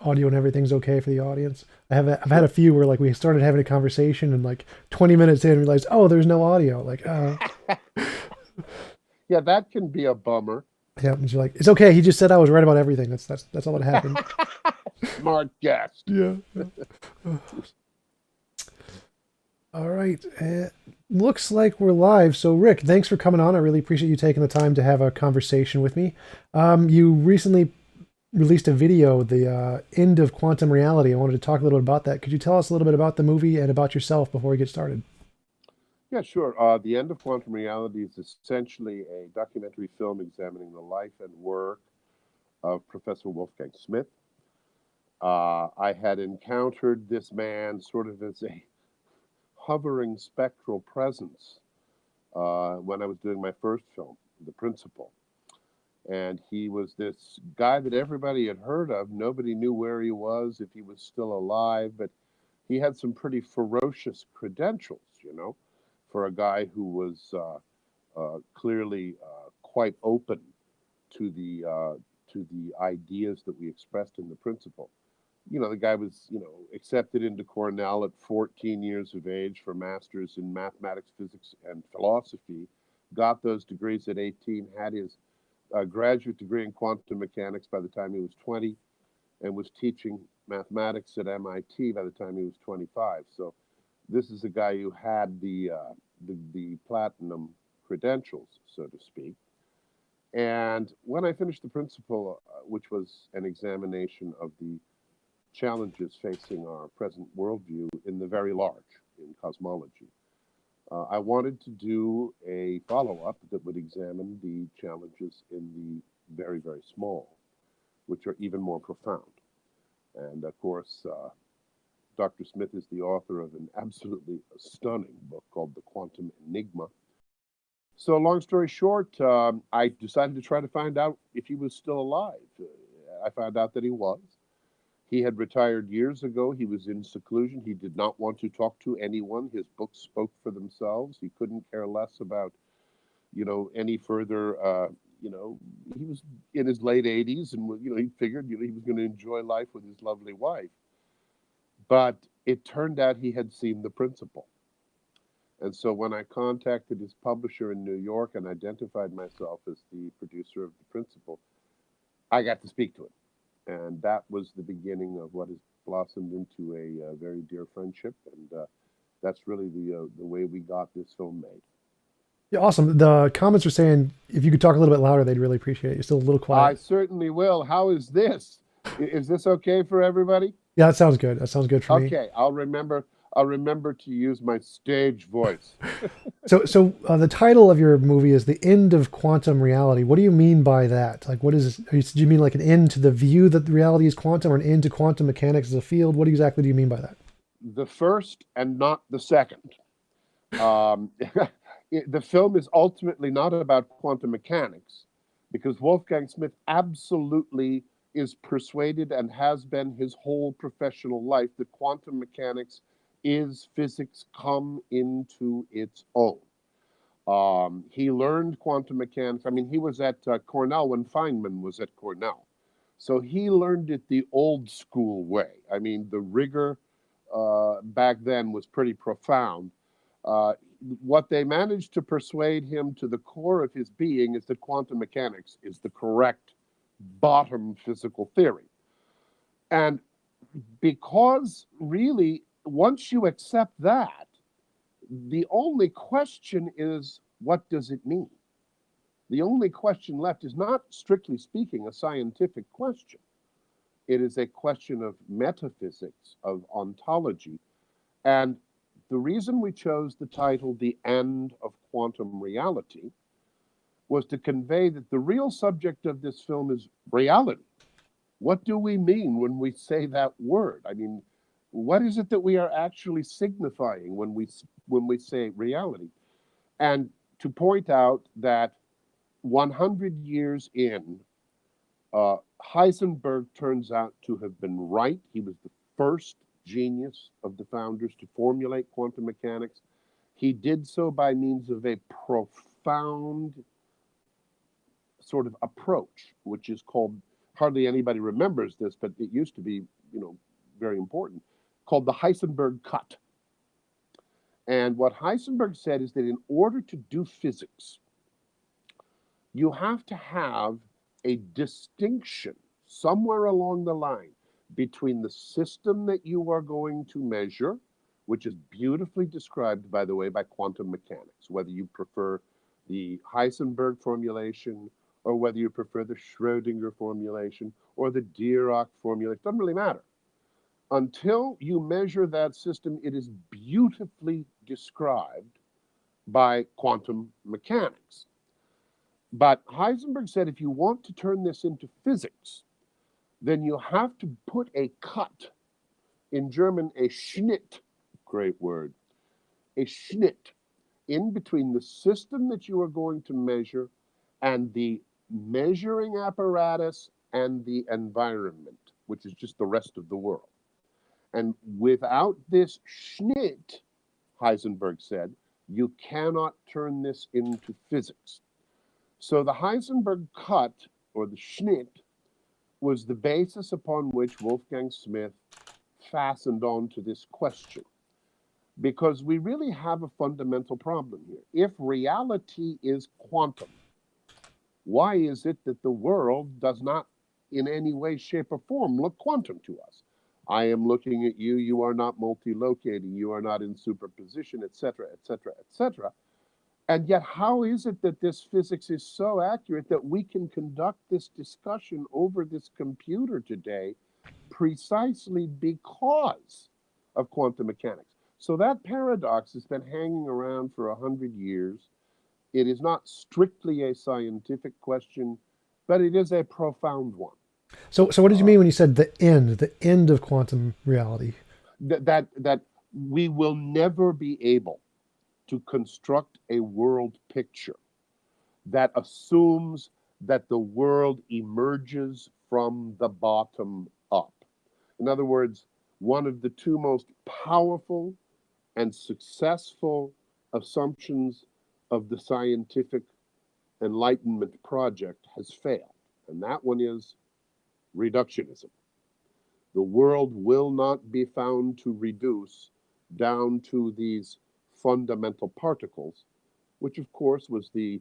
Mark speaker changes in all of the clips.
Speaker 1: audio and everything's okay for the audience. I've had a few where like we started having a conversation and like 20 minutes in realized, oh, there's no audio. Like,
Speaker 2: Yeah, that can be a bummer.
Speaker 1: yeah, and you're like, it's okay. He just said I was right about everything. That's all that happened.
Speaker 2: Smart guest.
Speaker 1: Yeah. All right. Looks like we're live. So, Rick, thanks for coming on. I really appreciate you taking the time to have a conversation with me. You recently released a video, the end of quantum reality. I wanted to talk a little bit about that. Could you tell us a little bit about the movie and about yourself before we get started?
Speaker 2: Yeah, sure. The End of Quantum Reality is essentially a documentary film examining the life and work of Professor Wolfgang Smith. I had encountered this man sort of as a hovering spectral presence when I was doing my first film, The Principal. And he was this guy that everybody had heard of. Nobody knew where he was, if he was still alive, but he had some pretty ferocious credentials, for a guy who was clearly quite open to the ideas that we expressed in the principle. The guy was, accepted into Cornell at 14 years of age for masters in mathematics, physics, and philosophy. Got those degrees at 18. Had his graduate degree in quantum mechanics by the time he was 20, and was teaching mathematics at MIT by the time he was 25. So this is a guy who had the platinum credentials, so to speak. And when I finished the principle, which was an examination of the challenges facing our present worldview in the very large, in cosmology, I wanted to do a follow up that would examine the challenges in the very, very small, which are even more profound. And of course, Dr. Smith is the author of an absolutely stunning book called The Quantum Enigma. So, long story short, I decided to try to find out if he was still alive. I found out that he was. He had retired years ago. He was in seclusion. He did not want to talk to anyone. His books spoke for themselves. He couldn't care less about, any further. He was in his late 80s, and he figured, he was going to enjoy life with his lovely wife. But it turned out he had seen the principle. And so when I contacted his publisher in New York and identified myself as the producer of the principle, I got to speak to him. And that was the beginning of what has blossomed into a very dear friendship. And that's really the way we got this film made.
Speaker 1: Yeah, awesome. The comments are saying if you could talk a little bit louder, they'd really appreciate it. You're still a little
Speaker 2: I
Speaker 1: quiet.
Speaker 2: certainly will. How is this? Is this okay for everybody?
Speaker 1: Yeah, that sounds good. That sounds good for me.
Speaker 2: Okay, I'll remember. I'll remember to use my stage voice.
Speaker 1: So the title of your movie is "The End of Quantum Reality." What do you mean by that? Like, what is? Do you mean like an end to the view that reality is quantum, or an end to quantum mechanics as a field? What exactly do you mean by that?
Speaker 2: The first and not the second. Um, the film is ultimately not about quantum mechanics because Wolfgang Smith absolutely is persuaded and has been his whole professional life that quantum mechanics is physics come into its own. He learned quantum mechanics. I mean, he was at Cornell when Feynman was at Cornell. So he learned it the old school way. I mean, the rigor back then was pretty profound. Uh, what they managed to persuade him to the core of his being is that quantum mechanics is the correct bottom physical theory. And because really, once you accept that, the only question is, what does it mean? The only question left is not, strictly speaking, a scientific question. It is a question of metaphysics, of ontology. And the reason we chose the title The End of Quantum Reality was to convey that the real subject of this film is reality. What do we mean when we say that word? I mean, what is it that we are actually signifying when we say reality? And to point out that 100 years in, Heisenberg turns out to have been right. He was the first genius of the founders to formulate quantum mechanics. He did so by means of a profound sort of approach, which is called hardly anybody remembers this, but it used to be, very important, called the Heisenberg Cut. And what Heisenberg said is that in order to do physics, you have to have a distinction somewhere along the line between the system that you are going to measure, which is beautifully described, by the way, by quantum mechanics, whether you prefer the Heisenberg formulation or whether you prefer the Schrödinger formulation or the Dirac formulation, doesn't really matter. Until you measure that system, it is beautifully described by quantum mechanics. But Heisenberg said if you want to turn this into physics, then you have to put a cut, in German, a Schnitt, great word, a Schnitt, in between the system that you are going to measure and the measuring apparatus and the environment, which is just the rest of the world. And without this Schnitt, Heisenberg said, you cannot turn this into physics. So the Heisenberg cut, or the Schnitt, was the basis upon which Wolfgang Smith fastened on to this question. Because we really have a fundamental problem here. If reality is quantum, why is it that the world does not in any way, shape, or form look quantum to us? I am looking at you, you are not multi-locating, you are not in superposition, etc., etc., etc. And yet, how is it that this physics is so accurate that we can conduct this discussion over this computer today precisely because of quantum mechanics? So that paradox has been hanging around for 100 years. It is not strictly a scientific question, but it is a profound one.
Speaker 1: So what did you mean when you said the end of quantum reality?
Speaker 2: That we will never be able to construct a world picture that assumes that the world emerges from the bottom up. In other words, one of the two most powerful and successful assumptions of the scientific Enlightenment project has failed, and that one is reductionism. The world will not be found to reduce down to these fundamental particles, which of course was the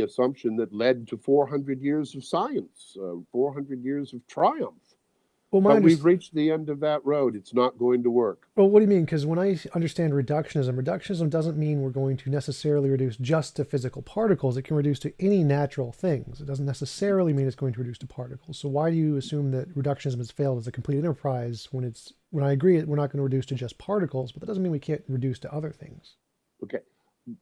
Speaker 2: assumption that led to 400 years of science, 400 years of triumph.
Speaker 1: Well,
Speaker 2: But we've reached the end of that road. It's not going to work.
Speaker 1: Well, what do you mean? Because when I understand reductionism doesn't mean we're going to necessarily reduce just to physical particles. It can reduce to any natural things. It doesn't necessarily mean it's going to reduce to particles. So why do you assume that reductionism has failed as a complete enterprise when I agree we're not going to reduce to just particles, but that doesn't mean we can't reduce to other things.
Speaker 2: Okay.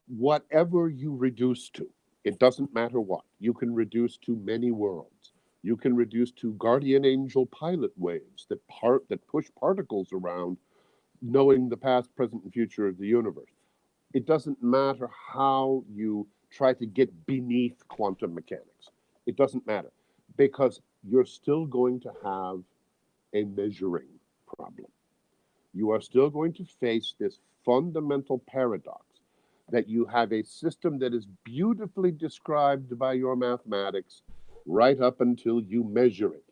Speaker 2: Whatever you reduce to, it doesn't matter what. You can reduce to many worlds. You can reduce to guardian angel pilot waves that push particles around, knowing the past, present, and future of the universe. It doesn't matter how you try to get beneath quantum mechanics. It doesn't matter, because you're still going to have a measuring problem. You are still going to face this fundamental paradox that you have a system that is beautifully described by your mathematics right up until you measure it.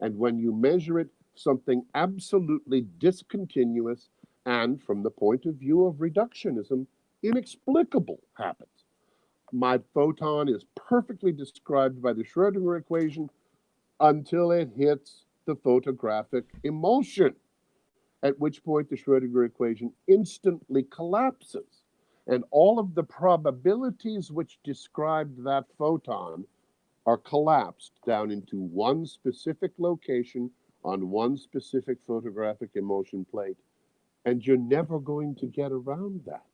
Speaker 2: And when you measure it, something absolutely discontinuous and, from the point of view of reductionism, inexplicable happens. My photon is perfectly described by the Schrödinger equation until it hits the photographic emulsion, at which point the Schrödinger equation instantly collapses. And all of the probabilities which described that photon are collapsed down into one specific location on one specific photographic emulsion plate. And you're never going to get around that.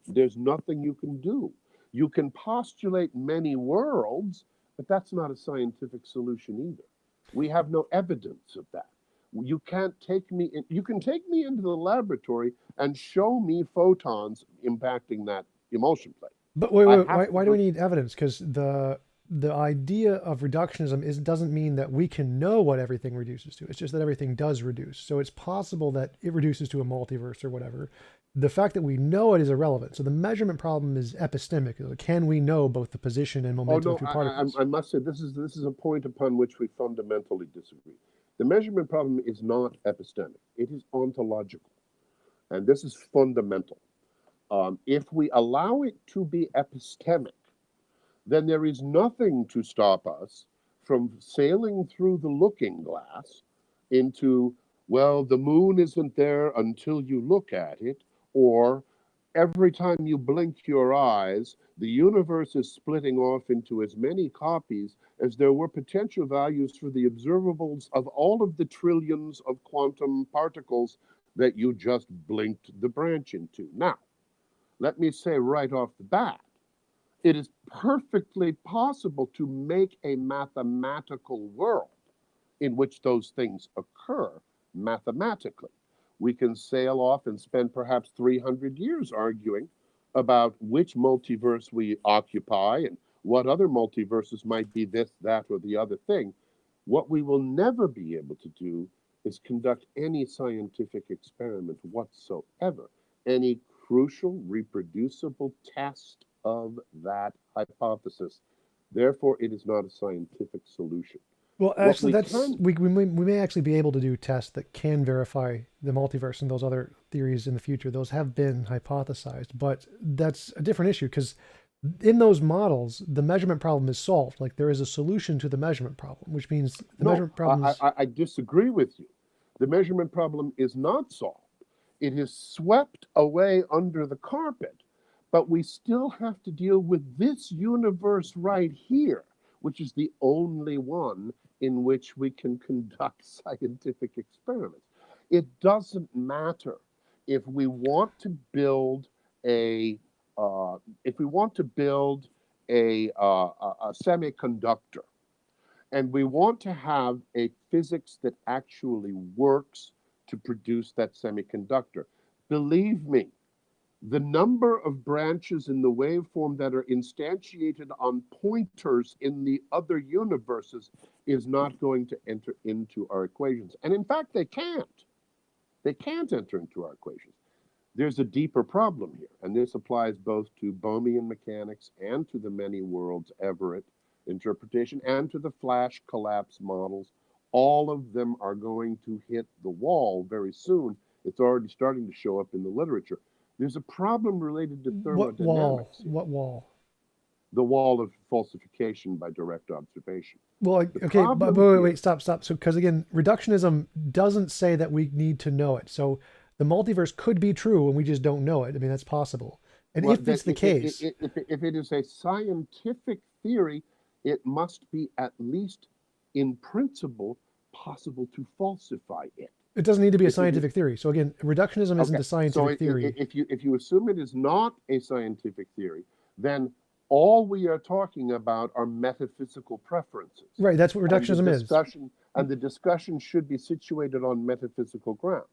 Speaker 2: There's nothing you can do. You can postulate many worlds, but that's not a scientific solution either. We have no evidence of that. You can't take me in, you can take me into the laboratory and show me photons impacting that emulsion plate.
Speaker 1: But wait, why do we need evidence? Because the the idea of reductionism doesn't mean that we can know what everything reduces to. It's just that everything does reduce. So it's possible that it reduces to a multiverse or whatever. The fact that we know it is irrelevant. So the measurement problem is epistemic. Can we know both the position and
Speaker 2: Oh
Speaker 1: momentum
Speaker 2: no,
Speaker 1: of two particles?
Speaker 2: I must say this is a point upon which we fundamentally disagree. The measurement problem is not epistemic; it is ontological, and this is fundamental. If we allow it to be epistemic, then there is nothing to stop us from sailing through the looking glass into, well, the moon isn't there until you look at it, or every time you blink your eyes, the universe is splitting off into as many copies as there were potential values for the observables of all of the trillions of quantum particles that you just blinked the branch into. Now, let me say right off the bat, it is perfectly possible to make a mathematical world in which those things occur mathematically. We can sail off and spend perhaps 300 years arguing about which multiverse we occupy and what other multiverses might be this, that, or the other thing. What we will never be able to do is conduct any scientific experiment whatsoever, any crucial, reproducible test of that hypothesis. Therefore, it is not a scientific solution.
Speaker 1: Well,
Speaker 2: What
Speaker 1: actually,
Speaker 2: we
Speaker 1: that's
Speaker 2: can,
Speaker 1: we may actually be able to do tests that can verify the multiverse and those other theories in the future. Those have been hypothesized, but that's a different issue because in those models, the measurement problem is solved. Like there is a solution to the measurement problem, which means the
Speaker 2: no,
Speaker 1: measurement problem is
Speaker 2: I disagree with you. The measurement problem is not solved. It is swept away under the carpet, but we still have to deal with this universe right here, which is the only one in which we can conduct scientific experiments. It doesn't matter if we want to build a if we want to build a semiconductor and we want to have a physics that actually works to produce that semiconductor. Believe me, the number of branches in the waveform that are instantiated on pointers in the other universes is not going to enter into our equations. And in fact, they can't. They can't enter into our equations. There's a deeper problem here, and this applies both to Bohmian mechanics and to the many worlds Everett interpretation and to the flash collapse models. All of them are going to hit the wall very soon. It's already starting to show up in the literature. There's a problem related to
Speaker 1: what wall?
Speaker 2: thermodynamics here,
Speaker 1: What wall?
Speaker 2: the wall of falsification by direct observation.
Speaker 1: Well,
Speaker 2: The
Speaker 1: okay, but
Speaker 2: problem
Speaker 1: wait,
Speaker 2: here,
Speaker 1: stop, stop. So, because again, reductionism doesn't say that we need to know it. So, the multiverse could be true and we just don't know it. I mean, that's possible. And
Speaker 2: well,
Speaker 1: if
Speaker 2: that
Speaker 1: it's the case,
Speaker 2: if it is a scientific theory, it must be at least in principle possible to falsify it.
Speaker 1: it doesn't need to be a
Speaker 2: If it is
Speaker 1: scientific theory. So, again, reductionism isn't
Speaker 2: okay,
Speaker 1: a
Speaker 2: so
Speaker 1: scientific theory.
Speaker 2: if you assume it is not a scientific theory, then all we are talking about are metaphysical preferences,
Speaker 1: Right, that's what
Speaker 2: and
Speaker 1: reductionism is.
Speaker 2: the discussion should be situated on metaphysical grounds.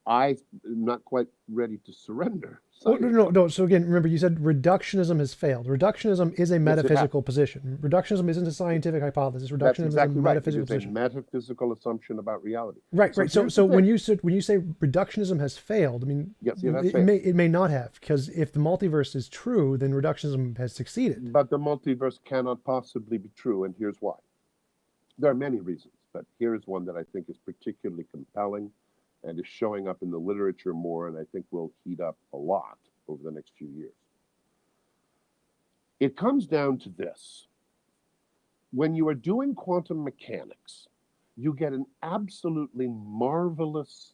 Speaker 2: I'm not quite ready to surrender
Speaker 1: Well, no,
Speaker 2: science
Speaker 1: no,
Speaker 2: on
Speaker 1: no.
Speaker 2: that.
Speaker 1: So again, remember you said reductionism has failed. Reductionism is a
Speaker 2: Yes, it has.
Speaker 1: metaphysical position. Reductionism isn't a scientific hypothesis.
Speaker 2: That's
Speaker 1: Reductionism is a
Speaker 2: exactly right. It
Speaker 1: metaphysical
Speaker 2: is a
Speaker 1: position.
Speaker 2: metaphysical assumption about reality.
Speaker 1: Right,
Speaker 2: So
Speaker 1: right. So,
Speaker 2: here's the
Speaker 1: when
Speaker 2: thing.
Speaker 1: you say reductionism has failed, I mean,
Speaker 2: Yes, it has
Speaker 1: it
Speaker 2: failed.
Speaker 1: may not have because if the multiverse is true, then reductionism has succeeded.
Speaker 2: But the multiverse cannot possibly be true, and here's why. There are many reasons, but here is one that I think is particularly compelling and is showing up in the literature more, and I think will heat up a lot over the next few years. It comes down to this. When you are doing quantum mechanics, you get an absolutely marvelous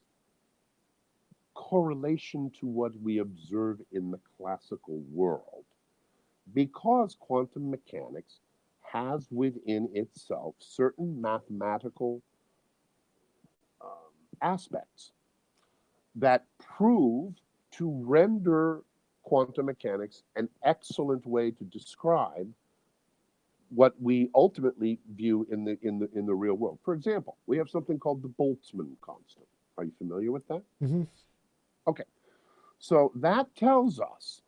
Speaker 2: correlation to what we observe in the classical world because quantum mechanics has within itself certain mathematical aspects that prove to render quantum mechanics an excellent way to describe what we ultimately view in the real world. For example, we have something called the Boltzmann Constant. Are you familiar with that?
Speaker 1: Hmm.
Speaker 2: Okay. So that tells us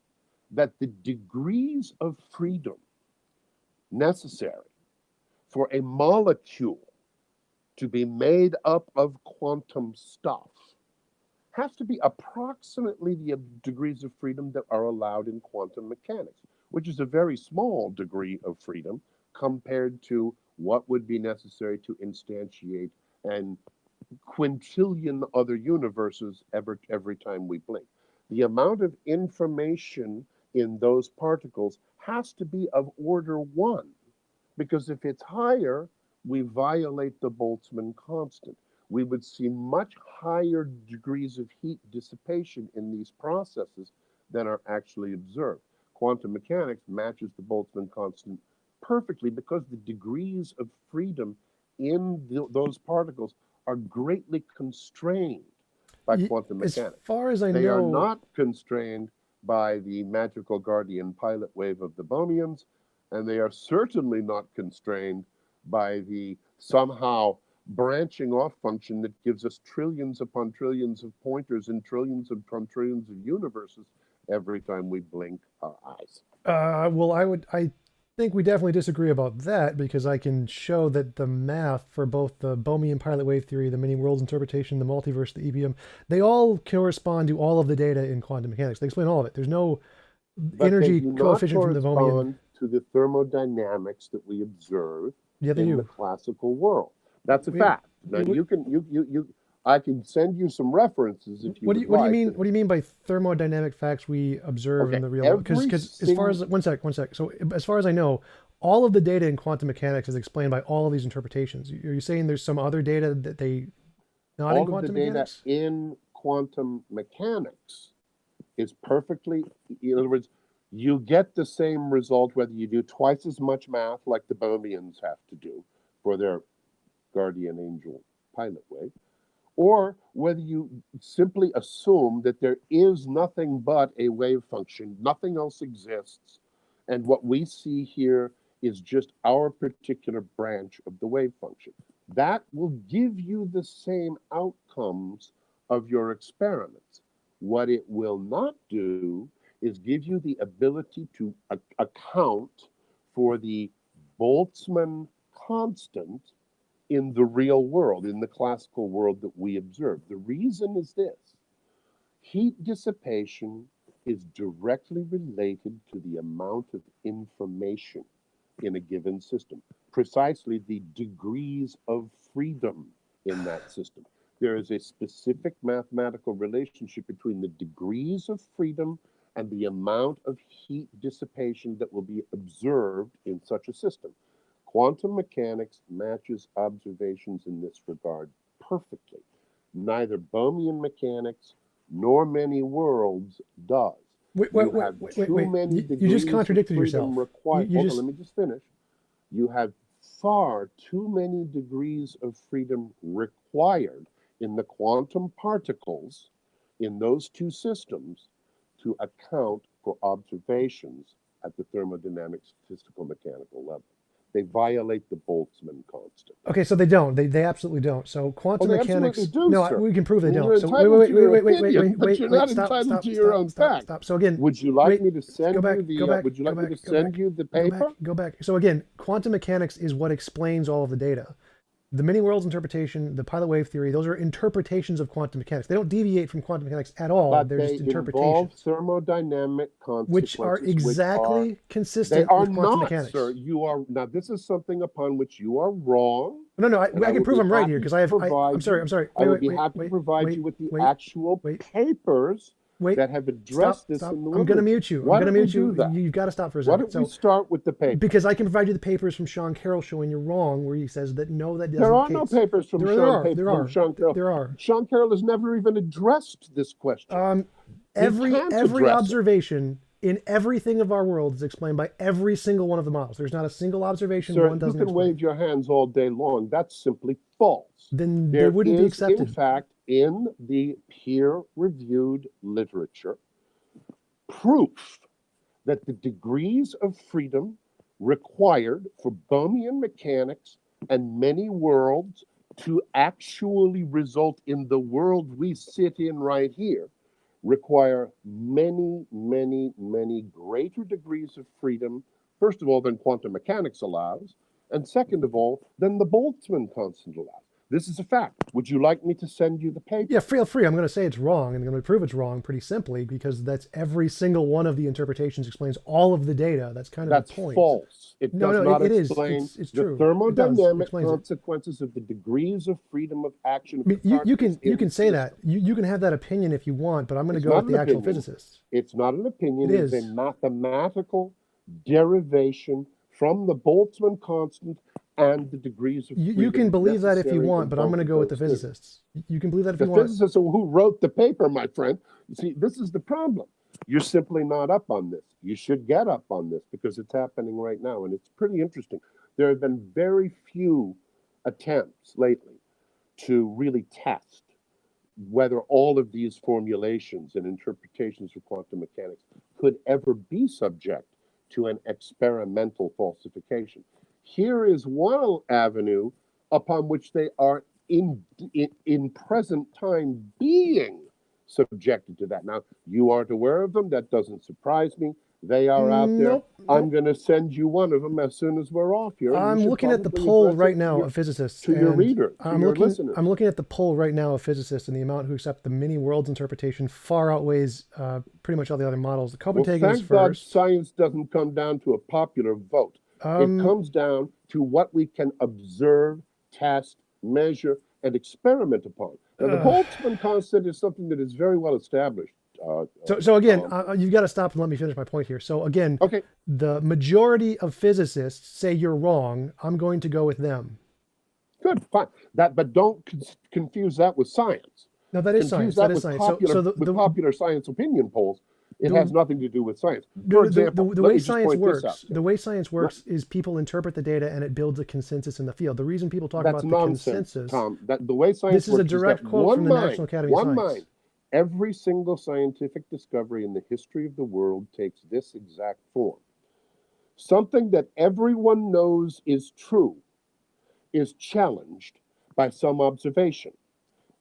Speaker 2: that the degrees of freedom necessary for a molecule to be made up of quantum stuff has to be approximately the degrees of freedom that are allowed in quantum mechanics, which is a very small degree of freedom compared to what would be necessary to instantiate an quintillion other universes every time we blink. The amount of information in those particles has to be of order 1, because if it's higher, we violate the Boltzmann constant. We would see much higher degrees of heat dissipation in these processes than are actually observed. Quantum mechanics matches the Boltzmann constant perfectly because the degrees of freedom in those particles are greatly constrained by quantum
Speaker 1: As
Speaker 2: mechanics.
Speaker 1: far as I
Speaker 2: They are
Speaker 1: know,
Speaker 2: not constrained by the magical guardian pilot wave of the Bohmians, and they are certainly not constrained by the somehow branching off function that gives us trillions upon trillions of pointers and trillions upon trillions of universes every time we blink our eyes.
Speaker 1: well, I think we definitely disagree about that because I can show that the math for both the Bohmian pilot wave theory, the many worlds interpretation, the multiverse, the EBM, they all correspond to all of the data in quantum mechanics. They explain all of it. There's no
Speaker 2: But they
Speaker 1: energy
Speaker 2: do not
Speaker 1: coefficient from the Bohmian.
Speaker 2: correspond to the thermodynamics that we observe
Speaker 1: Yeah, they
Speaker 2: in the
Speaker 1: do.
Speaker 2: classical world. That's a fact. Now I can send you some references if you would
Speaker 1: What do you
Speaker 2: like.
Speaker 1: mean? What do you mean by thermodynamic facts we observe in
Speaker 2: Okay,
Speaker 1: the real world? Because as far as one sec. So as far as I know, all of the data in quantum mechanics is explained by all of these interpretations. Are you saying there's some other data that they not in
Speaker 2: all of the
Speaker 1: quantum
Speaker 2: data
Speaker 1: mechanics?
Speaker 2: in quantum mechanics is perfectly, in other words, you get the same result whether you do twice as much math like the Bohmians have to do for their guardian angel pilot wave, or whether you simply assume that there is nothing but a wave function, nothing else exists, and what we see here is just our particular branch of the wave function. That will give you the same outcomes of your experiments. What it will not do is give you the ability to account for the Boltzmann constant in the real world, in the classical world that we observe. The reason is this: heat dissipation is directly related to the amount of information in a given system, precisely the degrees of freedom in that system. There is a specific mathematical relationship between the degrees of freedom and the amount of heat dissipation that will be observed in such a system. Quantum mechanics matches observations in this regard perfectly. Neither Bohmian mechanics nor many worlds does. You have too many
Speaker 1: You just
Speaker 2: degrees of
Speaker 1: contradicted
Speaker 2: freedom
Speaker 1: yourself.
Speaker 2: required.
Speaker 1: You
Speaker 2: Hold on,
Speaker 1: just
Speaker 2: let me just finish. You have far too many degrees of freedom required in the quantum particles in those two systems to account for observations at the thermodynamic statistical mechanical level. They violate the Boltzmann constant.
Speaker 1: okay, so they don't. They absolutely don't. So
Speaker 2: Oh,
Speaker 1: quantum
Speaker 2: they absolutely
Speaker 1: mechanics.
Speaker 2: do,
Speaker 1: No,
Speaker 2: sir.
Speaker 1: we can prove they
Speaker 2: And
Speaker 1: don't.
Speaker 2: you're
Speaker 1: So
Speaker 2: entitled to your opinion, but you're not
Speaker 1: Stop,
Speaker 2: entitled
Speaker 1: stop,
Speaker 2: to your
Speaker 1: stop,
Speaker 2: own
Speaker 1: stop,
Speaker 2: fact.
Speaker 1: stop. So again,
Speaker 2: Would you like me to send
Speaker 1: go back,
Speaker 2: you the?
Speaker 1: go back,
Speaker 2: Would you
Speaker 1: go
Speaker 2: like me
Speaker 1: back,
Speaker 2: to
Speaker 1: go
Speaker 2: send
Speaker 1: back,
Speaker 2: you the
Speaker 1: go back,
Speaker 2: paper?
Speaker 1: go back. So again, quantum mechanics is what explains all of the data. The many worlds interpretation, the pilot wave theory, those are interpretations of quantum mechanics. They don't deviate from quantum mechanics at all.
Speaker 2: But
Speaker 1: They're
Speaker 2: they
Speaker 1: just
Speaker 2: involve
Speaker 1: interpretations,
Speaker 2: thermodynamic
Speaker 1: which are
Speaker 2: consequences, which are
Speaker 1: exactly
Speaker 2: they
Speaker 1: consistent
Speaker 2: are
Speaker 1: with quantum
Speaker 2: not, sir.
Speaker 1: mechanics.
Speaker 2: You are now. This is something upon which you are wrong,
Speaker 1: No, no,
Speaker 2: and I
Speaker 1: I can
Speaker 2: would
Speaker 1: prove
Speaker 2: be
Speaker 1: I'm right here
Speaker 2: happy
Speaker 1: because
Speaker 2: to
Speaker 1: I'm
Speaker 2: provide
Speaker 1: sorry,
Speaker 2: you.
Speaker 1: I'm sorry.
Speaker 2: I would be happy to provide you with the actual
Speaker 1: wait,
Speaker 2: papers
Speaker 1: wait.
Speaker 2: that have
Speaker 1: Stop,
Speaker 2: addressed this
Speaker 1: stop.
Speaker 2: in the
Speaker 1: I'm going to
Speaker 2: literature.
Speaker 1: mute you. I'm
Speaker 2: Why
Speaker 1: going to
Speaker 2: don't we
Speaker 1: mute you.
Speaker 2: do that?
Speaker 1: You've got to stop for a
Speaker 2: Why
Speaker 1: second.
Speaker 2: don't we
Speaker 1: So,
Speaker 2: start with the papers?
Speaker 1: because I can provide you the papers from Sean Carroll showing you're wrong, where he says that no, that
Speaker 2: There
Speaker 1: isn't
Speaker 2: are
Speaker 1: the
Speaker 2: no
Speaker 1: case.
Speaker 2: papers from Sean Carroll.
Speaker 1: There are.
Speaker 2: Sean Carroll has never even addressed this question. He can't
Speaker 1: Every
Speaker 2: address it.
Speaker 1: observation in everything of our world is explained by every single one of the models. There's not a single observation
Speaker 2: Sir,
Speaker 1: one
Speaker 2: you
Speaker 1: doesn't
Speaker 2: can
Speaker 1: explain.
Speaker 2: wave your hands all day long. That's simply false.
Speaker 1: Then they
Speaker 2: There
Speaker 1: wouldn't be
Speaker 2: is, in
Speaker 1: accepted.
Speaker 2: fact, in the peer-reviewed literature, proof that the degrees of freedom required for Bohmian mechanics and many worlds to actually result in the world we sit in right here require many, many, many greater degrees of freedom first of all, than quantum mechanics allows, and second of all, than the Boltzmann constant allows. This is a fact. Would you like me to send you the paper?
Speaker 1: Yeah, feel free. I'm going to say it's wrong, and I'm going to prove it's wrong pretty simply because that's every single one of the interpretations explains all of the data. That's kind of the point.
Speaker 2: That's false. It does not explain
Speaker 1: it's
Speaker 2: the
Speaker 1: true.
Speaker 2: thermodynamic consequences of the degrees of freedom of action.
Speaker 1: I mean, you can say that. You can have that opinion if you want, but I'm going to go with the actual physicists.
Speaker 2: It's not an opinion. It is a mathematical derivation from the Boltzmann constant and the degrees of freedom.
Speaker 1: You can believe that if you want, but I'm going to go with the physicists. You can believe that if you want.
Speaker 2: The physicists who wrote the paper, my friend. You see, this is the problem. You're simply not up on this. You should get up on this because it's happening right now, and it's pretty interesting. There have been very few attempts lately to really test whether all of these formulations and interpretations of quantum mechanics could ever be subject to an experimental falsification. Here is one avenue upon which they are in present time being subjected to that. Now, you aren't aware of them. That doesn't surprise me. They are out there.
Speaker 1: Nope.
Speaker 2: I'm going to send you one of them as soon as we're off here.
Speaker 1: I'm looking at the poll right now of physicists.
Speaker 2: To your reader, your listeners.
Speaker 1: I'm looking at the poll right now of physicists, and the amount who accept the many worlds interpretation far outweighs pretty much all the other models. The Copenhagen is first.
Speaker 2: Thank God science doesn't come down to a popular vote. It comes down to what we can observe, test, measure, and experiment upon. Now, the Boltzmann constant is something that is very well established.
Speaker 1: So again, you've got to stop and let me finish my point here. So again,
Speaker 2: okay.
Speaker 1: The majority of physicists say you're wrong. I'm going to go with them.
Speaker 2: Good, fine. But don't confuse that with science.
Speaker 1: No, that is science. That is science.
Speaker 2: With popular science opinion polls, it has nothing to do with science. For example,
Speaker 1: the way science works is people interpret the data and it builds a consensus in the field. The reason people talk about the consensus,
Speaker 2: Tom, the way science
Speaker 1: this is a direct quote from the National Academy of Science.
Speaker 2: Mind. Every single scientific discovery in the history of the world takes this exact form. Something that everyone knows is true is challenged by some observation.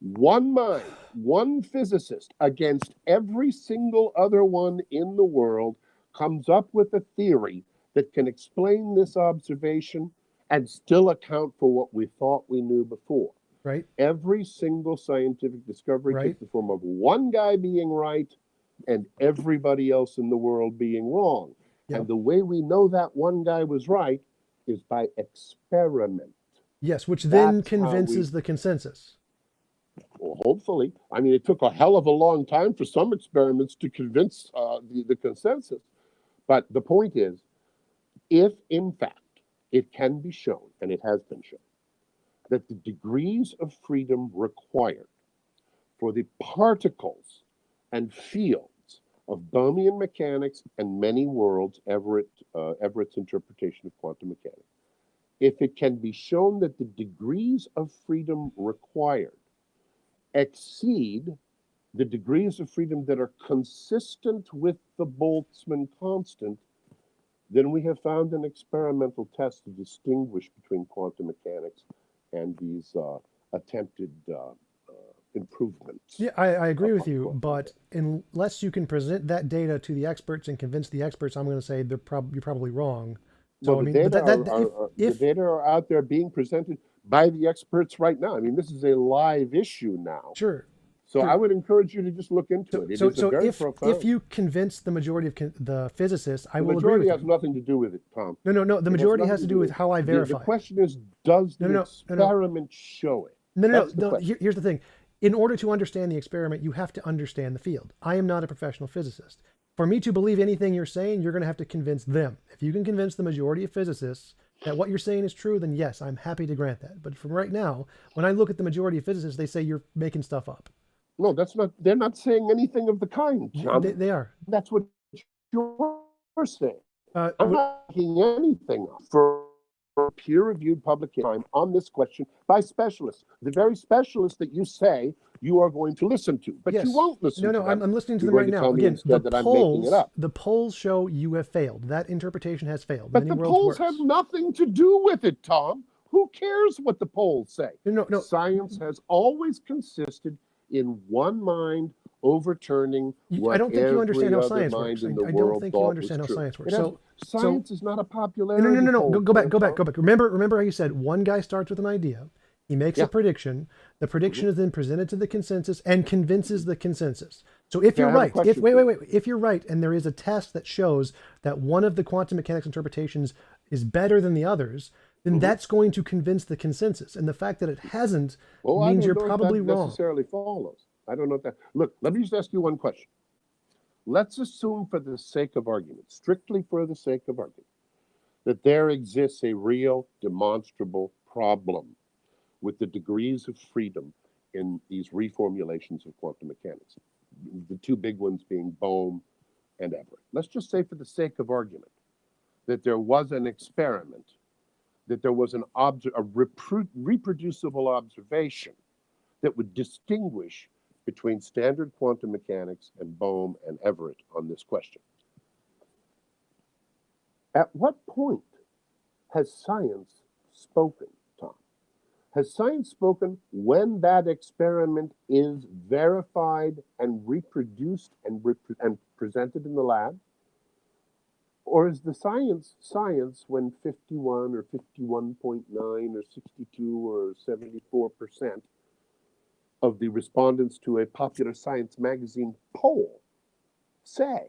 Speaker 2: One mind, one physicist against every single other one in the world comes up with a theory that can explain this observation and still account for what we thought we knew before.
Speaker 1: Right.
Speaker 2: Every single scientific discovery takes the form of one guy being right and everybody else in the world being wrong. Yep. And the way we know that one guy was right is by experiment.
Speaker 1: Yes, which then convinces the consensus.
Speaker 2: Well, hopefully. I mean, it took a hell of a long time for some experiments to convince the consensus. But the point is, if in fact it can be shown, and it has been shown, that the degrees of freedom required for the particles and fields of Bohmian mechanics and many worlds, Everett's interpretation of quantum mechanics, if it can be shown that the degrees of freedom required exceed the degrees of freedom that are consistent with the Boltzmann constant, then we have found an experimental test to distinguish between quantum mechanics and these attempted improvements.
Speaker 1: Yeah, I agree with you, but unless you can present that data to the experts and convince the experts, I'm going to say you're probably wrong. So
Speaker 2: well, the data are out there being presented by the experts right now. I mean, this is a live issue now.
Speaker 1: Sure.
Speaker 2: So I would encourage you to just look into it.
Speaker 1: If you convince the majority of the physicists, I will agree with you.
Speaker 2: The majority has nothing to do with it, Tom.
Speaker 1: No. The majority has to do with how I verify.
Speaker 2: The question is, does the experiment show it?
Speaker 1: No. Here's the thing. In order to understand the experiment, you have to understand the field. I am not a professional physicist. For me to believe anything you're saying, you're going to have to convince them. If you can convince the majority of physicists that what you're saying is true, then yes, I'm happy to grant that. But from right now, when I look at the majority of physicists, they say you're making stuff up.
Speaker 2: No, that's not. They're not saying anything of the kind, John.
Speaker 1: They are.
Speaker 2: That's what you're saying. I'm not making anything up for peer-reviewed publication on this question by specialists. The very specialists that you say you are going to listen to, but you won't listen to them.
Speaker 1: I'm listening to them right now. Again, the polls show you have failed. That interpretation has failed.
Speaker 2: But the polls have nothing to do with it, Tom. Who cares what the polls say?
Speaker 1: No.
Speaker 2: Science has always consisted in one mind, overturning
Speaker 1: I
Speaker 2: what
Speaker 1: don't think you understand
Speaker 2: every
Speaker 1: how
Speaker 2: other
Speaker 1: science
Speaker 2: mind
Speaker 1: works.
Speaker 2: in the
Speaker 1: I don't
Speaker 2: world
Speaker 1: think you
Speaker 2: thought was
Speaker 1: understand how
Speaker 2: true.
Speaker 1: science works.
Speaker 2: It has,
Speaker 1: So
Speaker 2: science is not a
Speaker 1: no,
Speaker 2: popularity poll.
Speaker 1: Go back, go back. Remember how you said one guy starts with an idea, he makes a
Speaker 2: Yeah.
Speaker 1: prediction. The
Speaker 2: Mhm.
Speaker 1: prediction is then presented to the consensus and convinces the consensus. So if
Speaker 2: Okay,
Speaker 1: you're
Speaker 2: I have a
Speaker 1: right, if
Speaker 2: question for you.
Speaker 1: if you're right, and there is a test that shows that one of the quantum mechanics interpretations is better than the others, then
Speaker 2: Mhm.
Speaker 1: that's going to convince the consensus. And the fact that it hasn't
Speaker 2: Oh, I
Speaker 1: means
Speaker 2: don't
Speaker 1: you're
Speaker 2: know if that
Speaker 1: probably wrong.
Speaker 2: necessarily follows. I don't know if that. Look, let me just ask you one question. Let's assume, for the sake of argument, strictly for the sake of argument, that there exists a real demonstrable problem with the degrees of freedom in these reformulations of quantum mechanics. The two big ones being Bohm and Everett. Let's just say, for the sake of argument, that there was an experiment, that there was a reproducible observation that would distinguish between standard quantum mechanics and Bohm and Everett on this question. At what point has science spoken, Tom? Has science spoken when that experiment is verified and reproduced and presented in the lab? Or is the science when 51 or 51.9 or 62 or 74% of the respondents to a popular science magazine poll say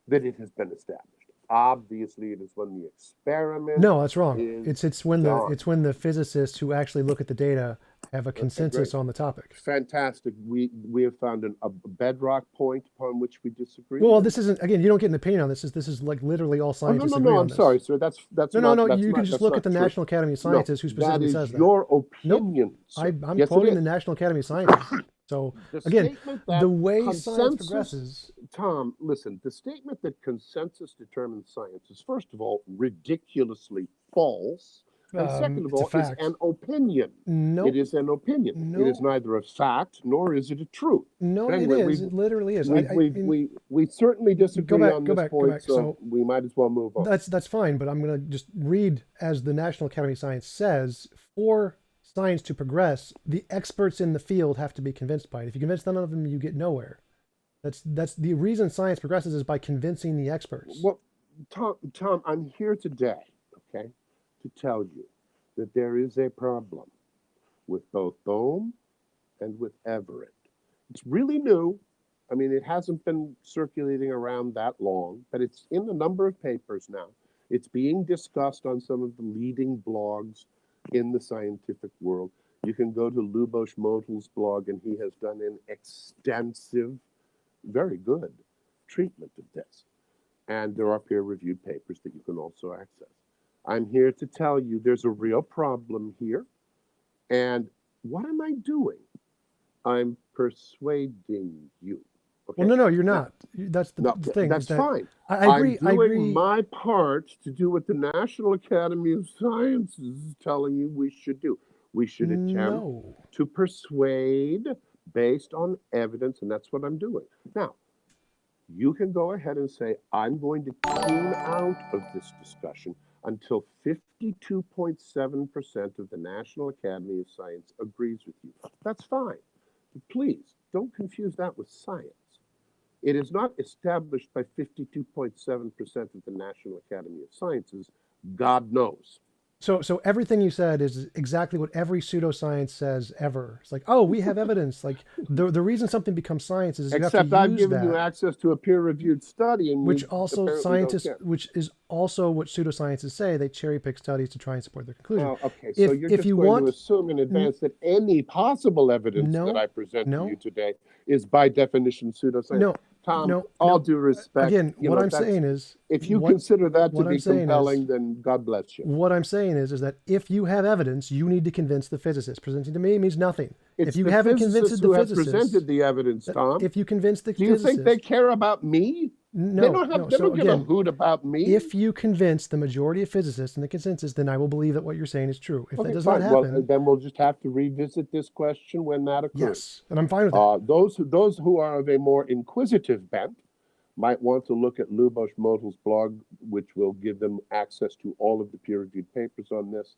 Speaker 2: that it has been established? Obviously, it is when the experiment
Speaker 1: No, that's wrong.
Speaker 2: is
Speaker 1: It's
Speaker 2: done.
Speaker 1: when the physicists who actually look at the data have a
Speaker 2: Okay, great.
Speaker 1: consensus on the topic.
Speaker 2: Fantastic. We have found a bedrock point upon which we disagree.
Speaker 1: Well,
Speaker 2: And
Speaker 1: this isn't, again, you don't get an opinion on this. This is like literally all
Speaker 2: oh, no,
Speaker 1: scientists
Speaker 2: no,
Speaker 1: agree
Speaker 2: no.
Speaker 1: on
Speaker 2: I'm
Speaker 1: this.
Speaker 2: sorry, sir. That's
Speaker 1: No, no,
Speaker 2: not
Speaker 1: no. You can just
Speaker 2: that's
Speaker 1: look at
Speaker 2: not
Speaker 1: the
Speaker 2: true.
Speaker 1: National Academy of
Speaker 2: No,
Speaker 1: Sciences who
Speaker 2: that
Speaker 1: specifically
Speaker 2: is
Speaker 1: says that.
Speaker 2: your
Speaker 1: Nope.
Speaker 2: opinion, sir.
Speaker 1: I'm
Speaker 2: Yes, it
Speaker 1: quoting the
Speaker 2: is.
Speaker 1: National Academy of Sciences. So
Speaker 2: The
Speaker 1: again,
Speaker 2: statement
Speaker 1: the
Speaker 2: that
Speaker 1: way science
Speaker 2: consensus,
Speaker 1: progresses,
Speaker 2: Tom, listen, the statement that consensus determines science is, first of all, ridiculously false. And second of
Speaker 1: it's a
Speaker 2: all, is
Speaker 1: fact.
Speaker 2: an opinion. It
Speaker 1: Nope.
Speaker 2: is an opinion. It is
Speaker 1: No,
Speaker 2: neither a fact nor is it a truth.
Speaker 1: no,
Speaker 2: But
Speaker 1: it
Speaker 2: anyway,
Speaker 1: is. It literally is. I mean,
Speaker 2: we certainly disagree on this
Speaker 1: go
Speaker 2: point,
Speaker 1: back.
Speaker 2: so
Speaker 1: So
Speaker 2: we might as well move on.
Speaker 1: that's fine, but I'm going to just read as the National Academy of Science says, for science to progress, the experts in the field have to be convinced by it. If you convince none of them, you get nowhere. That's the reason science progresses is by convincing the experts.
Speaker 2: Well, Tom, I'm here today, okay, to tell you that there is a problem with both Bohm and with Everett. It's really new. I mean, it hasn't been circulating around that long, but it's in a number of papers now. It's being discussed on some of the leading blogs in the scientific world. You can go to Lubos Motl's blog, and he has done an extensive, very good treatment of this. And there are peer-reviewed papers that you can also access. I'm here to tell you there's a real problem here. And what am I doing? I'm persuading you.
Speaker 1: Well,
Speaker 2: Okay?
Speaker 1: no, you're
Speaker 2: Now,
Speaker 1: not. That's
Speaker 2: no,
Speaker 1: the thing is
Speaker 2: that's
Speaker 1: that
Speaker 2: fine.
Speaker 1: I
Speaker 2: I'm
Speaker 1: agree. I
Speaker 2: doing
Speaker 1: agree.
Speaker 2: my part to do what the National Academy of Sciences is telling you we should do. We should attempt
Speaker 1: No.
Speaker 2: to persuade based on evidence, and that's what I'm doing. Now, you can go ahead and say, I'm going to tune out of this discussion until 52.7% of the National Academy of Science agrees with you. That's fine. But please, don't confuse that with science. It is not established by 52.7% of the National Academy of Sciences. God knows.
Speaker 1: So everything you said is exactly what every pseudoscience says ever. It's like, oh, we have evidence. Like the reason something becomes science is you have to
Speaker 2: Except I've
Speaker 1: use
Speaker 2: given you
Speaker 1: that,
Speaker 2: access to a peer-reviewed study, and
Speaker 1: which
Speaker 2: you
Speaker 1: also
Speaker 2: apparently don't
Speaker 1: scientists,
Speaker 2: care.
Speaker 1: which is also what pseudosciences say. They cherry pick studies to try and support their conclusion.
Speaker 2: Well, okay, so you're
Speaker 1: If
Speaker 2: just
Speaker 1: you
Speaker 2: going to
Speaker 1: want,
Speaker 2: assume in
Speaker 1: n-
Speaker 2: advance that any possible evidence that
Speaker 1: no,
Speaker 2: I present to you
Speaker 1: no,
Speaker 2: today is by definition pseudoscience.
Speaker 1: no,
Speaker 2: Tom, all
Speaker 1: no.
Speaker 2: due respect,
Speaker 1: Again,
Speaker 2: you
Speaker 1: what
Speaker 2: know,
Speaker 1: I'm saying is
Speaker 2: if you consider that to
Speaker 1: what I'm
Speaker 2: be
Speaker 1: saying is
Speaker 2: compelling, then God bless you.
Speaker 1: what I'm saying is that if you have evidence, you need to convince the physicist. Presenting to me means nothing. If
Speaker 2: It's
Speaker 1: you
Speaker 2: the
Speaker 1: haven't
Speaker 2: physicists
Speaker 1: convinced the
Speaker 2: who have
Speaker 1: physicist,
Speaker 2: presented the evidence, Tom.
Speaker 1: if you convince the
Speaker 2: Do you think they
Speaker 1: physicist,
Speaker 2: care about me?
Speaker 1: no, no.
Speaker 2: They
Speaker 1: So
Speaker 2: don't give a
Speaker 1: again,
Speaker 2: hoot about me.
Speaker 1: if you convince the majority of physicists in the consensus, then I will believe that what you're saying is true. If that
Speaker 2: Okay,
Speaker 1: does not
Speaker 2: fine. Well,
Speaker 1: happen,
Speaker 2: then we'll just have to revisit this question when that occurs.
Speaker 1: yes, and I'm fine with that.
Speaker 2: Those who are of a more inquisitive bent might want to look at Lubos Motl's blog, which will give them access to all of the peer-reviewed papers on this.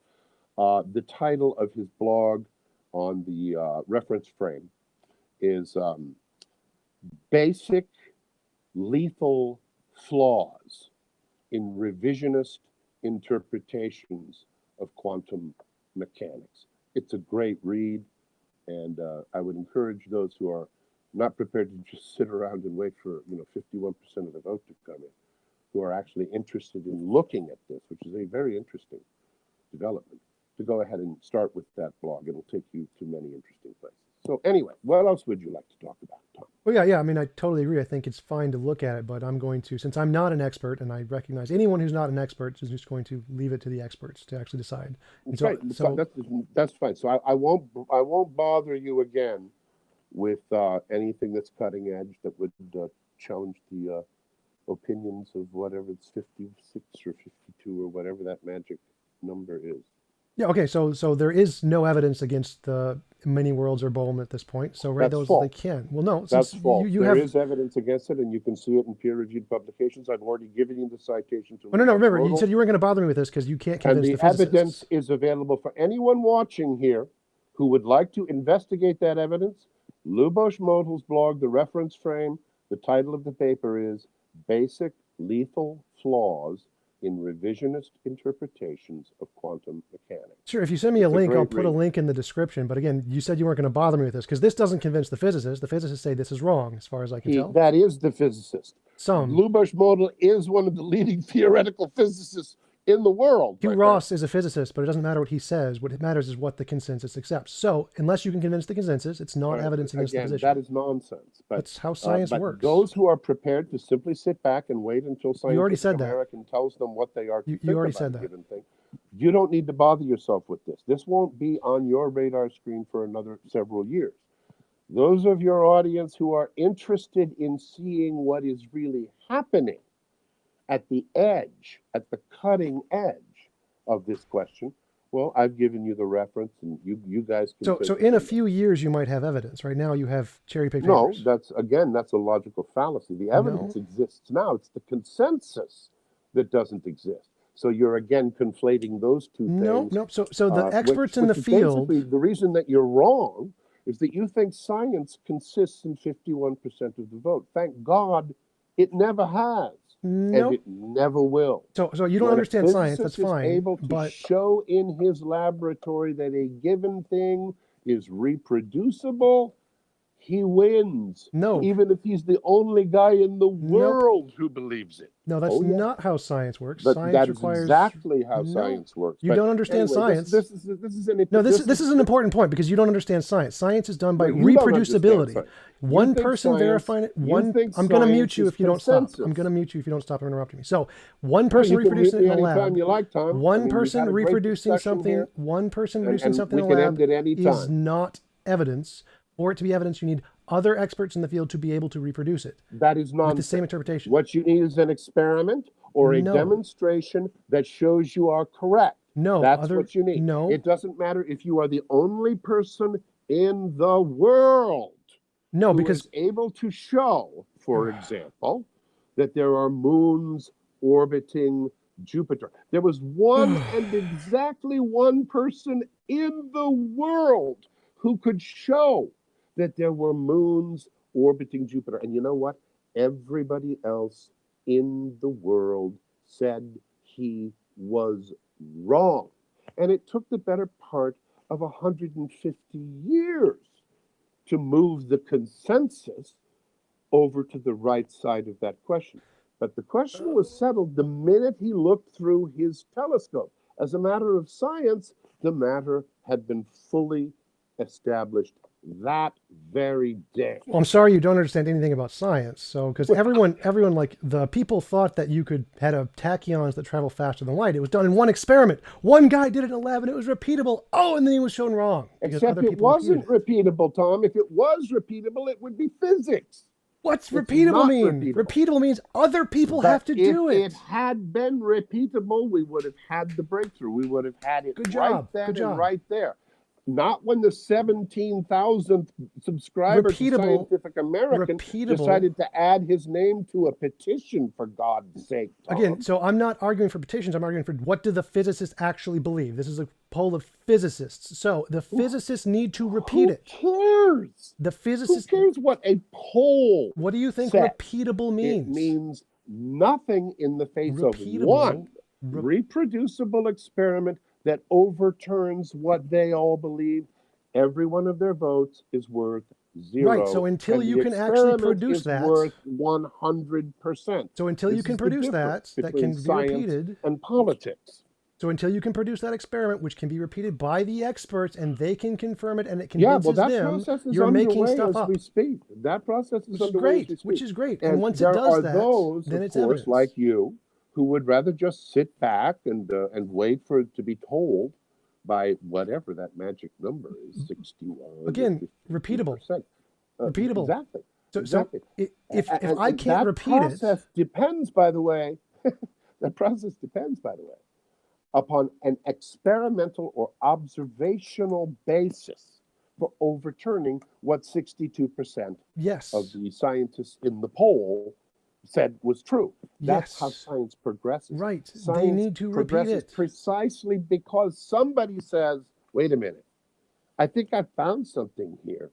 Speaker 2: The title of his blog on the reference frame is basic lethal flaws in revisionist interpretations of quantum mechanics. It's a great read, and I would encourage those who are not prepared to just sit around and wait for 51% of the vote to come in, who are actually interested in looking at this, which is a very interesting development, to go ahead and start with that blog. It'll take you to many interesting places. So anyway, what else would you like to talk about, Tom?
Speaker 1: Well, yeah. I mean, I totally agree. I think it's fine to look at it, but I'm going to, since I'm not an expert, and I recognize anyone who's not an expert is just going to leave it to the experts to actually decide. And
Speaker 2: That's right. That's fine. So I won't bother you again with anything that's cutting edge that would challenge the opinions of whatever it's 56 or 52 or whatever that magic number is.
Speaker 1: Yeah. Okay. So there is no evidence against the many worlds or Boltzmann at this point. So right,
Speaker 2: That's
Speaker 1: those
Speaker 2: false.
Speaker 1: they can. Well, no,
Speaker 2: That's
Speaker 1: since
Speaker 2: false.
Speaker 1: you
Speaker 2: There
Speaker 1: have.
Speaker 2: is evidence against it, and you can see it in peer-reviewed publications. I've already given you the citation to.
Speaker 1: Oh, no. Remember, you
Speaker 2: Modal,
Speaker 1: said you weren't going to bother me with this because you can't
Speaker 2: and
Speaker 1: convince
Speaker 2: the
Speaker 1: the physicists.
Speaker 2: evidence is available for anyone watching here who would like to investigate that evidence. Lubos Modal's blog, the reference frame, the title of the paper is "Basic Lethal Flaws in Revisionist Interpretations of Quantum Mechanics."
Speaker 1: Sure. If you send me a
Speaker 2: It's a
Speaker 1: link, I'll
Speaker 2: great
Speaker 1: put a
Speaker 2: read.
Speaker 1: link in the description. But again, you said you weren't going to bother me with this because this doesn't convince the physicists. The physicists say this is wrong, as far as I can tell.
Speaker 2: That is the physicist.
Speaker 1: Some.
Speaker 2: Lubos Modal is one of the leading theoretical physicists in the world.
Speaker 1: Hugh Ross is a physicist, but it doesn't matter what he says. What matters is what the consensus accepts. So unless you can convince the consensus, it's not evidence against the position.
Speaker 2: That is nonsense. But
Speaker 1: that's how science works.
Speaker 2: Those who are prepared to simply sit back and wait until Scientific American tells them what they are to think about a given thing, you don't need to bother yourself with this. This won't be on your radar screen for another several years. Those of your audience who are interested in seeing what is really happening at the edge, at the cutting edge of this question, well, I've given you the reference, and you guys can.
Speaker 1: So in a few years, you might have evidence. Right now, you have cherry-picked papers.
Speaker 2: No, that's a logical fallacy. The evidence exists now. It's the consensus that doesn't exist. So you're again conflating those two things.
Speaker 1: No. So the experts in the field.
Speaker 2: Basically, the reason that you're wrong is that you think science consists in 51% of the vote. Thank God, it never has. And it never will.
Speaker 1: So you don't understand science, that's fine.
Speaker 2: Able to show in his laboratory that a given thing is reproducible, he wins.
Speaker 1: No.
Speaker 2: Even if he's the only guy in the world who believes it.
Speaker 1: No, that's not how science works.
Speaker 2: But
Speaker 1: science
Speaker 2: that
Speaker 1: requires...
Speaker 2: is exactly how science works.
Speaker 1: You don't understand science.
Speaker 2: This is
Speaker 1: an important point because you don't understand science. Science is done by reproducibility. One person verifying it. I'm going to mute you if you don't stop. I'm going to mute you if you don't stop interrupting me. So one person reproducing it in a lab. One person reproducing something. One person reproducing something in a lab is not evidence. For it to be evidence, you need other experts in the field to be able to reproduce it.
Speaker 2: That is nonsense.
Speaker 1: With the same interpretation.
Speaker 2: What you need is an experiment or a demonstration that shows you are correct. That's what you need. It doesn't matter if you are the only person in the world who is able to show, for example, that there are moons orbiting Jupiter. There was one and exactly one person in the world who could show that there were moons orbiting Jupiter. And you know what? Everybody else in the world said he was wrong. And it took the better part of 150 years to move the consensus over to the right side of that question. But the question was settled the minute he looked through his telescope. As a matter of science, the matter had been fully established that very day.
Speaker 1: Well, I'm sorry you don't understand anything about science. So, because everyone, like the people thought that you could had a tachyons that travel faster than light. It was done in one experiment. One guy did it in a lab and it was repeatable. Oh, and then he was shown wrong.
Speaker 2: Except it wasn't repeatable, Tom. If it was repeatable, it would be physics.
Speaker 1: What's repeatable mean? Repeatable means other people have to do it.
Speaker 2: If it had been repeatable, we would have had the breakthrough. We would have had it right then and right there. Not when the 17,000th subscriber to
Speaker 1: Repeatable-
Speaker 2: Scientific American decided to add his name to a petition, for God's sake, Tom.
Speaker 1: Again, so I'm not arguing for petitions. I'm arguing for what do the physicists actually believe. This is a poll of physicists. So the physicists need to repeat it.
Speaker 2: Who cares?
Speaker 1: The physicists.
Speaker 2: Who cares what a poll
Speaker 1: What do you think
Speaker 2: says?
Speaker 1: repeatable means?
Speaker 2: It means nothing in the face
Speaker 1: Repeatable.
Speaker 2: of one reproducible experiment that overturns what they all believe. Every one of their votes is worth 0.
Speaker 1: Right. So until
Speaker 2: and
Speaker 1: you
Speaker 2: the
Speaker 1: can actually
Speaker 2: experiment
Speaker 1: produce
Speaker 2: is
Speaker 1: that,
Speaker 2: worth 100%.
Speaker 1: so until
Speaker 2: This
Speaker 1: you can
Speaker 2: is the
Speaker 1: produce
Speaker 2: difference
Speaker 1: that can
Speaker 2: between
Speaker 1: be
Speaker 2: science
Speaker 1: repeated.
Speaker 2: and politics.
Speaker 1: So until you can produce that experiment, which can be repeated by the experts, and they can confirm it, and it
Speaker 2: Yeah,
Speaker 1: convinces
Speaker 2: well, that
Speaker 1: them,
Speaker 2: process is
Speaker 1: you're making
Speaker 2: underway
Speaker 1: stuff
Speaker 2: as
Speaker 1: up.
Speaker 2: we speak. That process is
Speaker 1: Which is
Speaker 2: underway as we
Speaker 1: great.
Speaker 2: speak.
Speaker 1: Which is great. And once it
Speaker 2: there
Speaker 1: does
Speaker 2: are
Speaker 1: that,
Speaker 2: those,
Speaker 1: then
Speaker 2: of
Speaker 1: it's
Speaker 2: course,
Speaker 1: evidence.
Speaker 2: like you, who would rather just sit back and wait for it to be told by whatever that magic number is, 61.
Speaker 1: Again, repeatable. Repeatable.
Speaker 2: Exactly.
Speaker 1: So,
Speaker 2: exactly.
Speaker 1: so if
Speaker 2: And
Speaker 1: I can't
Speaker 2: that
Speaker 1: repeat
Speaker 2: process depends, by the way, that process depends, by the way, upon an experimental or observational basis for overturning what 62%
Speaker 1: yes,
Speaker 2: of the scientists in the poll said was true. That's
Speaker 1: yes,
Speaker 2: how science progresses.
Speaker 1: right.
Speaker 2: Science
Speaker 1: They need to repeat
Speaker 2: progresses
Speaker 1: it.
Speaker 2: precisely because somebody says, wait a minute, I think I found something here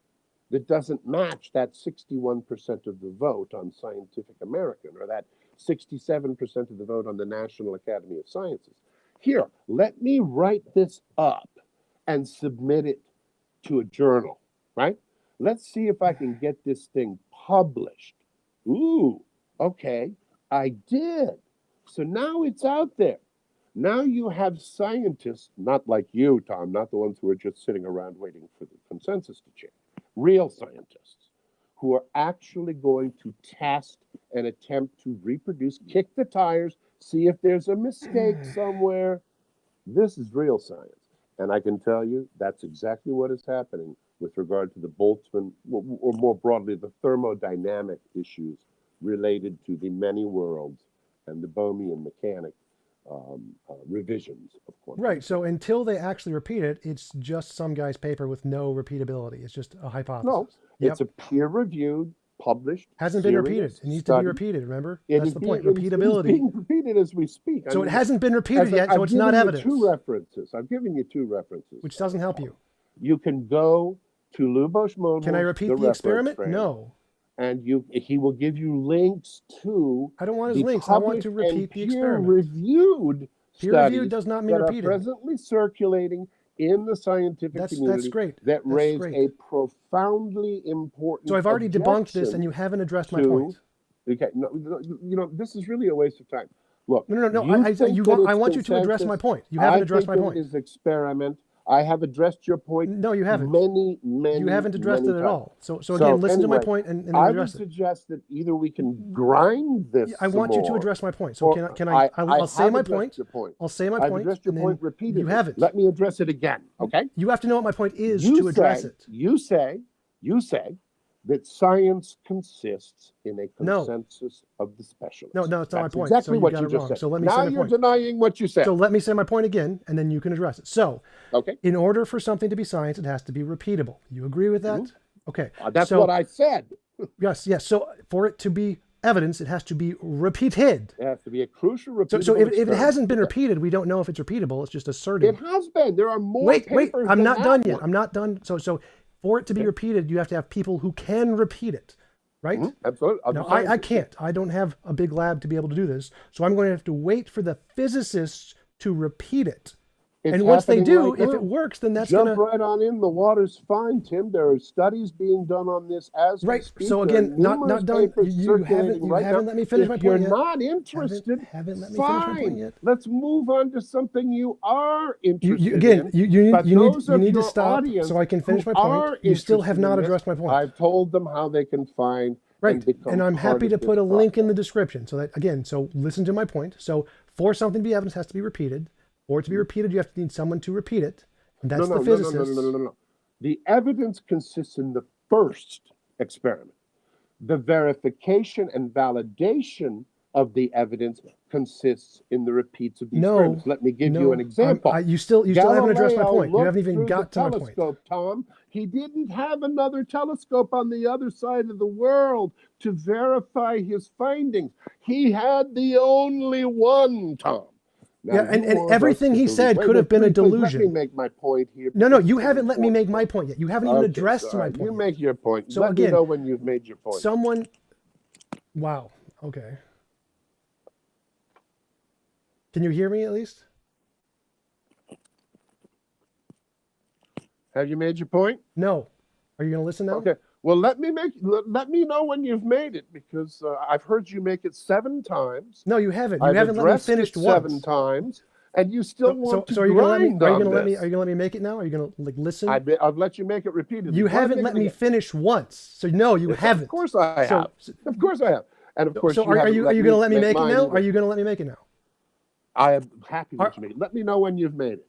Speaker 2: that doesn't match that 61% of the vote on Scientific American or that 67% of the vote on the National Academy of Sciences. Here, let me write this up and submit it to a journal, right? Let's see if I can get this thing published. Ooh, okay, I did. So now it's out there. Now you have scientists, not like you, Tom, not the ones who are just sitting around waiting for the consensus to change. Real scientists who are actually going to test and attempt to reproduce, kick the tires, see if there's a mistake somewhere. This is real science. And I can tell you that's exactly what is happening with regard to the Boltzmann, or more broadly, the thermodynamic issues related to the many worlds and the Bohmian mechanic revisions of quantum.
Speaker 1: Right. So until they actually repeat it, it's just some guy's paper with no repeatability. It's just a hypothesis.
Speaker 2: No, it's a peer-reviewed, published.
Speaker 1: Hasn't been repeated. It needs to be repeated. Remember, that's the point. Repeatability.
Speaker 2: It's being repeated as we speak.
Speaker 1: So it hasn't been repeated yet. So it's not evidence.
Speaker 2: I've given you two references,
Speaker 1: which doesn't help you.
Speaker 2: You can go to Lubos Model.
Speaker 1: Can I repeat the experiment? No.
Speaker 2: And he will give you links to.
Speaker 1: I don't want his links. I want to repeat the experiment.
Speaker 2: Peer-reviewed
Speaker 1: Peer-reviewed does not mean repeated.
Speaker 2: Are presently circulating in the scientific community.
Speaker 1: That's great.
Speaker 2: That raise a profoundly important.
Speaker 1: So I've already debunked this, and you haven't addressed my point.
Speaker 2: Okay, no, this is really a waste of time. Look,
Speaker 1: no. I want you to address my point. You haven't addressed my point.
Speaker 2: It is experiment. I have addressed your point.
Speaker 1: No, you haven't.
Speaker 2: Many.
Speaker 1: You haven't addressed it at all. So again, listen to my point and address it.
Speaker 2: I would suggest that either we can grind this.
Speaker 1: I want you to address my point. So can I? I'll say my point. I'll say my point.
Speaker 2: I've addressed your point repeatedly.
Speaker 1: You haven't.
Speaker 2: Let me address it again. Okay.
Speaker 1: You have to know what my point is to address it.
Speaker 2: You say that science consists in a consensus of the specialists.
Speaker 1: No, it's not my point.
Speaker 2: Exactly
Speaker 1: so
Speaker 2: what
Speaker 1: you
Speaker 2: just
Speaker 1: wrong.
Speaker 2: said.
Speaker 1: So let me
Speaker 2: now
Speaker 1: say my
Speaker 2: you're
Speaker 1: point.
Speaker 2: denying what you said.
Speaker 1: So let me say my point again, and then you can address it. So, in order for something to be science, it has to be repeatable. You agree with that? Mm-hmm. Okay.
Speaker 2: That's what I said.
Speaker 1: Yes. So for it to be evidence, it has to be repeated.
Speaker 2: It has to be a crucial repeatable.
Speaker 1: So if it hasn't been repeated, we don't know if it's repeatable. It's just asserted.
Speaker 2: It has been. There are more.
Speaker 1: Wait. I'm not done yet.
Speaker 2: One.
Speaker 1: I'm not done. So for it to be repeated, you have to have people who can repeat it. Right?
Speaker 2: Mm-hmm. Absolutely.
Speaker 1: Now, I can't. I don't have a big lab to be able to do this. So I'm going to have to wait for the physicists to repeat it. And once they do, if it works, then that's going to...
Speaker 2: Jump right on in. The water's fine, Tim. There are studies being done on this as we speak.
Speaker 1: So again, not done. You haven't let me finish my point yet.
Speaker 2: If you're not interested,
Speaker 1: haven't let me finish my point yet.
Speaker 2: Let's move on to something you are interested
Speaker 1: in. You need to stop
Speaker 2: audience
Speaker 1: so I can finish my point. You still have not addressed my point.
Speaker 2: I've told them how they can find...
Speaker 1: Right, and I'm happy to put a link in the description. So that, again, so listen to my point. So for something to be evidence, it has to be repeated. For it to be repeated, you have to need someone to repeat it. And that's the physicist.
Speaker 2: No. The evidence consists in the first experiment. The verification and validation of the evidence consists in the repeats of the
Speaker 1: No,
Speaker 2: experiments. Let me give you an
Speaker 1: no.
Speaker 2: example.
Speaker 1: You still haven't addressed my
Speaker 2: Galileo
Speaker 1: point. You haven't
Speaker 2: looked
Speaker 1: even
Speaker 2: through
Speaker 1: got
Speaker 2: the
Speaker 1: to my point.
Speaker 2: telescope, Tom. He didn't have another telescope on the other side of the world to verify his findings. He had the only one, Tom. Now,
Speaker 1: Yeah, and everything he said could have been a delusion.
Speaker 2: Let me make my point here.
Speaker 1: No, you haven't let me make my point yet. You haven't even addressed my point.
Speaker 2: You make your point.
Speaker 1: So
Speaker 2: Let
Speaker 1: again,
Speaker 2: me know when you've made your point.
Speaker 1: Wow. Okay. Can you hear me at least?
Speaker 2: Have you made your point?
Speaker 1: No. Are you going to listen now?
Speaker 2: Okay. Well, let me know when you've made it, because I've heard you make it 7 times.
Speaker 1: No, you haven't.
Speaker 2: I've
Speaker 1: haven't let me finish
Speaker 2: it
Speaker 1: once.
Speaker 2: 7 times, and you still want to
Speaker 1: are you gonna
Speaker 2: grind
Speaker 1: are you
Speaker 2: on
Speaker 1: gonna let me?
Speaker 2: this.
Speaker 1: Are you gonna let me make it now? Are you gonna listen?
Speaker 2: I've let you make it repeatedly.
Speaker 1: You haven't let me finish once. So no, you haven't.
Speaker 2: Of course I have. Of course I have. And of course,
Speaker 1: so are you gonna let me make it now?
Speaker 2: Either.
Speaker 1: Are you gonna let me make it now?
Speaker 2: I am happy that you made it. Let me know when you've made it.